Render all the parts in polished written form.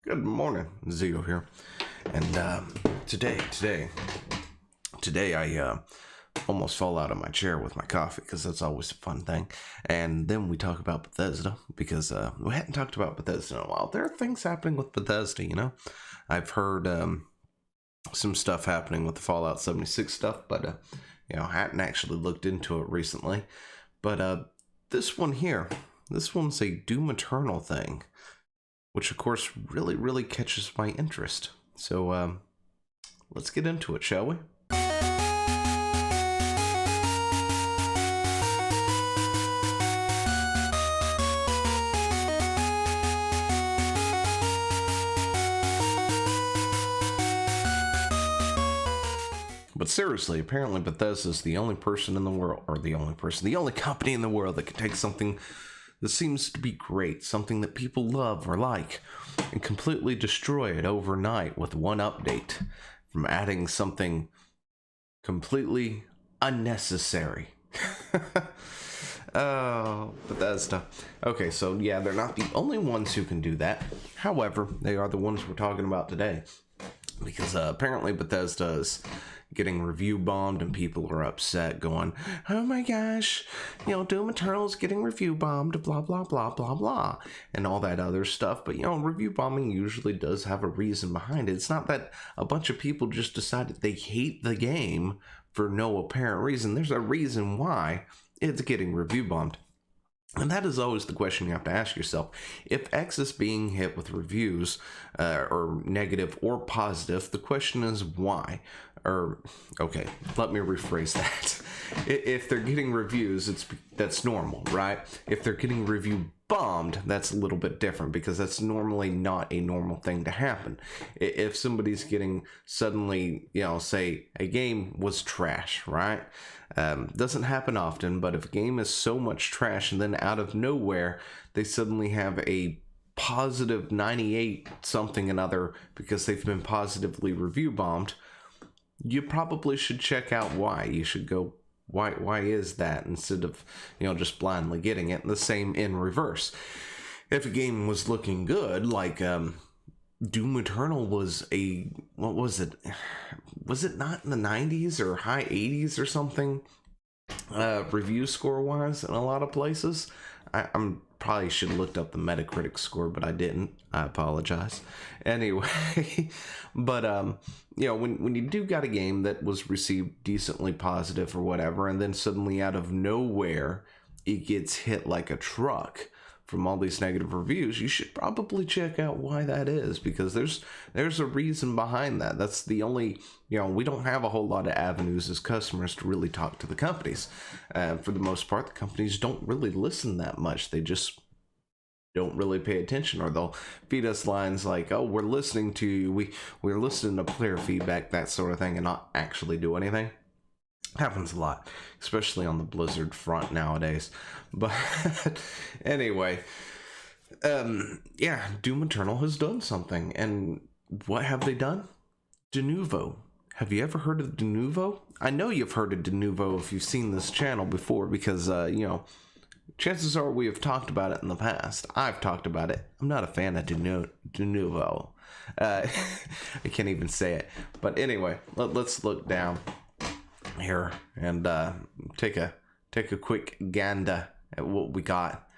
Good morning, Zio here, and today I almost fall out of my chair with my coffee because that's always a fun thing. And then we talk about Bethesda because we hadn't talked about Bethesda in a while. There are things happening with Bethesda, you know. I've heard some stuff happening with the Fallout 76 stuff, but hadn't actually looked into it recently. But this one's a Doom Eternal thing, which of course really catches my interest. So let's get into it, shall we? But seriously, apparently Bethesda's the only person in the world, or the only company in the world that can take something that seems to be great, something that people love or like, and completely destroy it overnight with one update, from adding something completely unnecessary. Oh, Bethesda. Okay, so yeah, they're not the only ones who can do that. However, they are the ones we're talking about today, because apparently Bethesda is getting review bombed and people are upset, going, oh my gosh, Doom Eternal's getting review bombed, blah blah blah blah blah, and all that other stuff. But review bombing usually does have a reason behind it. It's not that a bunch of people just decided they hate the game for no apparent reason. There's a reason why it's getting review bombed. And that is always the question you have to ask yourself. If X is being hit with reviews, or negative or positive, the question is why? Or, okay, let me rephrase that. If they're getting reviews, that's normal, right? If they're getting review bombed, that's a little bit different, because that's normally not a normal thing to happen. If somebody's getting suddenly, say a game was trash, right? Doesn't happen often, but if a game is so much trash and then out of nowhere they suddenly have a positive 98 something another because they've been positively review bombed, you probably should check out why. You should go, why is that, instead of just blindly getting it. And the same in reverse. If a game was looking good, like Doom Eternal was what was it? Was it not in the 90s or high 80s or something? Review score wise in a lot of places. I'm probably should have looked up the Metacritic score, but I didn't. I apologize. Anyway, but when you do got a game that was received decently positive or whatever, and then suddenly out of nowhere it gets hit like a truck from all these negative reviews, you should probably check out why that is, because there's a reason behind that. That's the only, we don't have a whole lot of avenues as customers to really talk to the companies. For the most part, the companies don't really listen that much. They just don't really pay attention, or they'll feed us lines like, oh, we're listening to you, we're listening to player feedback, that sort of thing, and not actually do anything. Happens a lot, especially on the Blizzard front nowadays. But anyway, yeah, Doom Eternal has done something. And what have they done? Denuvo. Have you ever heard of Denuvo? I know you've heard of Denuvo if you've seen this channel before, because chances are we have talked about it in the past. I've talked about it. I'm not a fan of Denuvo. I can't even say it. But anyway, let's look down here and take a quick gander at what we got.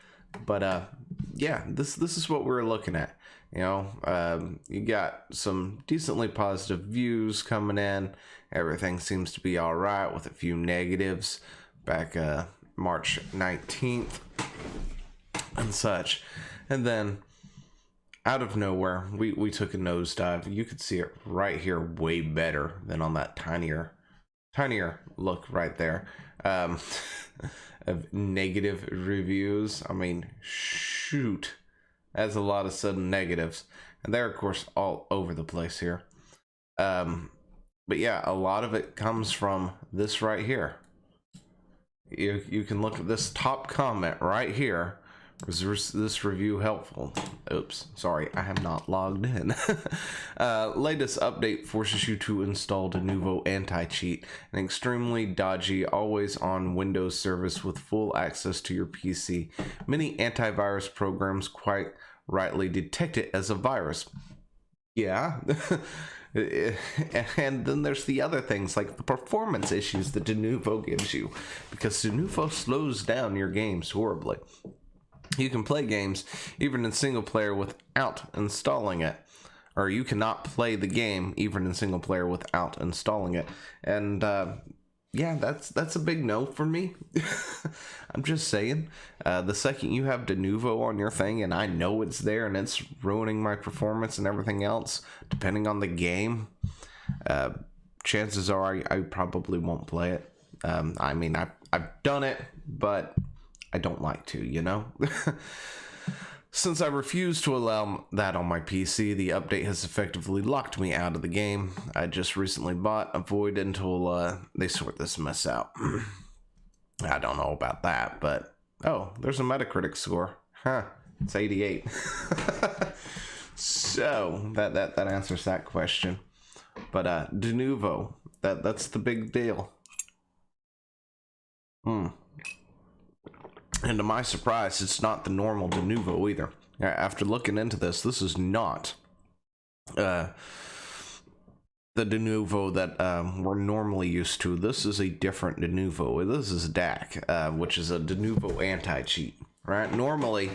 But yeah, this is what we're looking at. You got some decently positive views coming in. Everything seems to be all right, with a few negatives back March 19th and such. And then out of nowhere, we took a nosedive. You could see it right here way better than on that tinier look right there, of negative reviews. I mean, shoot, that's a lot of sudden negatives, and they're of course all over the place here. But yeah, a lot of it comes from this right here. You can look at this top comment right here. Was this review helpful? Oops, sorry, I have not logged in. Latest update forces you to install Denuvo anti-cheat, an extremely dodgy, always-on Windows service with full access to your PC. Many antivirus programs quite rightly detect it as a virus. Yeah. And then there's the other things like the performance issues that Denuvo gives you, because Denuvo slows down your games horribly. You can play games even in single player without installing it, or you cannot play the game even in single player without installing it. And yeah, that's a big no for me. I'm just saying, the second you have Denuvo on your thing and I know it's there and it's ruining my performance and everything else, depending on the game, chances are I probably won't play it. I mean, I've done it, but I don't like to, you know? Since I refuse to allow that on my PC, the update has effectively locked me out of the game. I just recently bought a void until they sort this mess out. I don't know about that, but oh, there's a Metacritic score. Huh, it's 88. So that answers that question. But Denuvo, that's the big deal. And to my surprise, it's not the normal Denuvo either. After looking into this, this is not the Denuvo that we're normally used to. This is a different Denuvo. This is DAC, which is a Denuvo anti-cheat, right? Normally,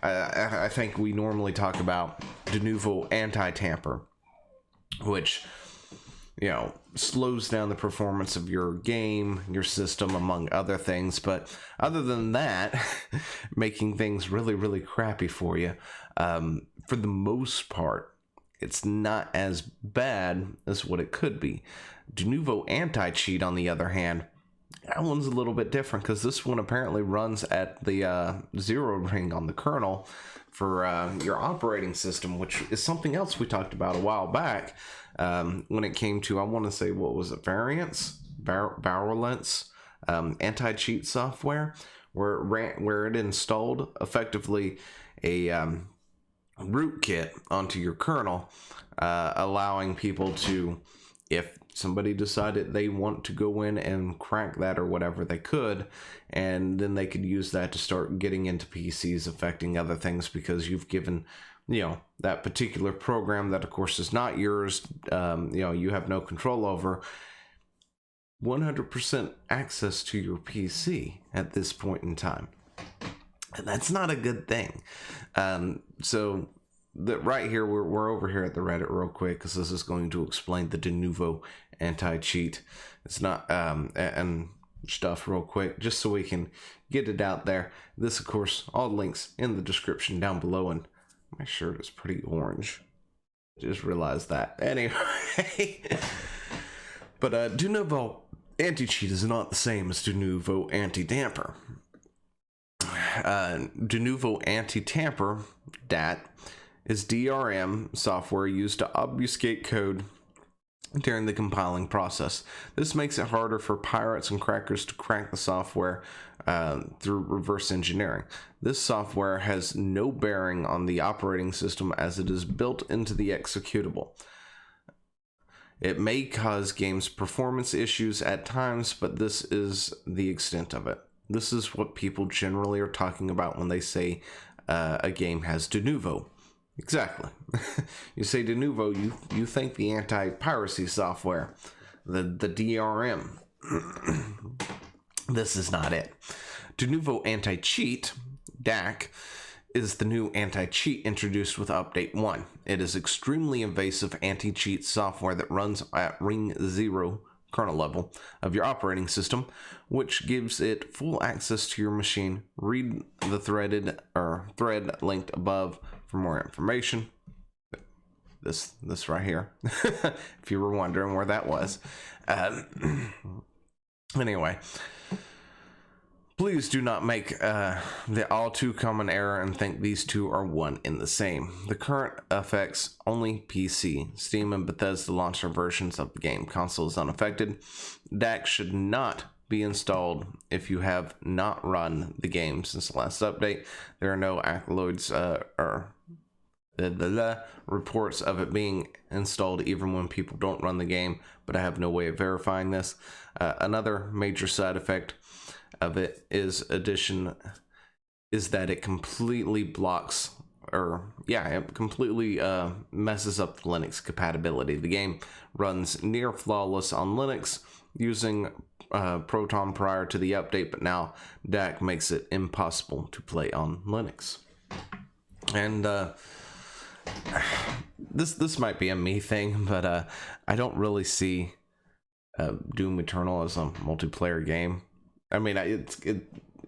I think we normally talk about Denuvo anti-tamper, which, you know, slows down the performance of your game, your system, among other things. But other than that, making things really, really crappy for you, for the most part, it's not as bad as what it could be. Denuvo anti-cheat, on the other hand, that one's a little bit different, because this one apparently runs at the 0 ring on the kernel for your operating system, which is something else we talked about a while back. When it came to, I want to say, what was it, Virulence, anti-cheat software, where it installed effectively a rootkit onto your kernel, allowing people to, if somebody decided they want to go in and crack that or whatever, they could, and then they could use that to start getting into PCs, affecting other things, because you've given, you know, that particular program that of course is not yours, you know, you have no control over, 100% access to your PC at this point in time. And that's not a good thing. So that right here, we're over here at the Reddit real quick, because this is going to explain the Denuvo anti-cheat. It's not and stuff real quick, just so we can get it out there. This, of course, all links in the description down below. And my shirt is pretty orange. Just realized that. Anyway, but Denuvo anti-cheat is not the same as Denuvo anti-tamper. Denuvo anti-tamper, DAT, is DRM software used to obfuscate code during the compiling process. This makes it harder for pirates and crackers to crack the software through reverse engineering. This software has no bearing on the operating system, as it is built into the executable. It may cause games performance issues at times, but this is the extent of it. This is what people generally are talking about when they say a game has Denuvo. Exactly. You say Denuvo, you think the anti-piracy software, the DRM. This is not it. Denuvo anti-cheat, DAC, is the new anti-cheat introduced with Update 1. It is extremely invasive anti-cheat software that runs at ring 0 kernel level of your operating system, which gives it full access to your machine. Read the thread linked above for more information. This right here, if you were wondering where that was. Anyway, please do not make the all too common error and think these two are one and the same. The current affects only PC. Steam and Bethesda launcher versions of the game. Console is unaffected. DAC should not be installed if you have not run the game since the last update. There are no accolades or reports of it being installed even when people don't run the game, but I have no way of verifying this. Another major side effect of it is that it completely blocks it completely messes up the Linux compatibility. The game runs near flawless on Linux using Proton prior to the update, but now DAC makes it impossible to play on Linux. And this might be a me thing, but I don't really see Doom Eternal as a multiplayer game. I mean,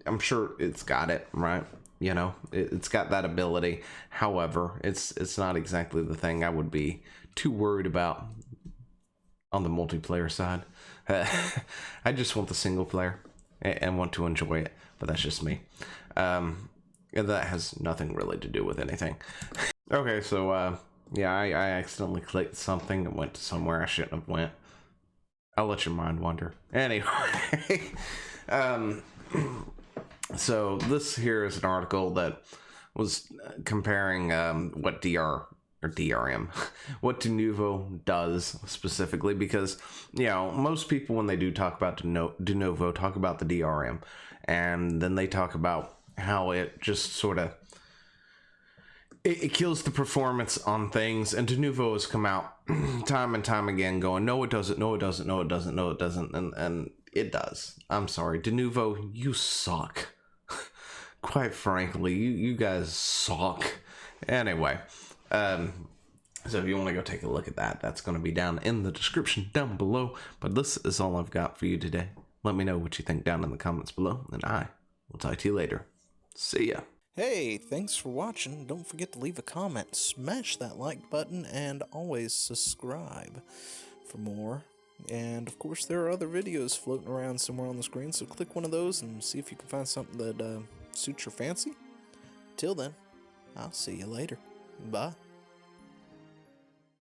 I'm sure it's got it, right? You know, it's got that ability. However, it's not exactly the thing I would be too worried about on the multiplayer side. I just want the single player and want to enjoy it, but that's just me. That has nothing really to do with anything. Okay, so yeah, I accidentally clicked something that went to somewhere I shouldn't have went. I'll let your mind wander. Anyway, so this here is an article that was comparing what DRM, what Denuvo does specifically, because, you know, most people when they do talk about Denuvo talk about the DRM, and then they talk about how it just sort of it kills the performance on things, and Denuvo has come out time and time again going, no it doesn't, no it doesn't, no it doesn't, no it doesn't, and it does. I'm sorry, Denuvo, you suck. Quite frankly, you guys suck. Anyway, so if you want to go take a look at that, that's going to be down in the description down below. But this is all I've got for you today. Let me know what you think down in the comments below, and I will talk to you later. See ya. Hey, thanks for watching. Don't forget to leave a comment, smash that like button, and always subscribe for more. And of course, there are other videos floating around somewhere on the screen, so click one of those and see if you can find something that suits your fancy. Till then, I'll see you later. Bye.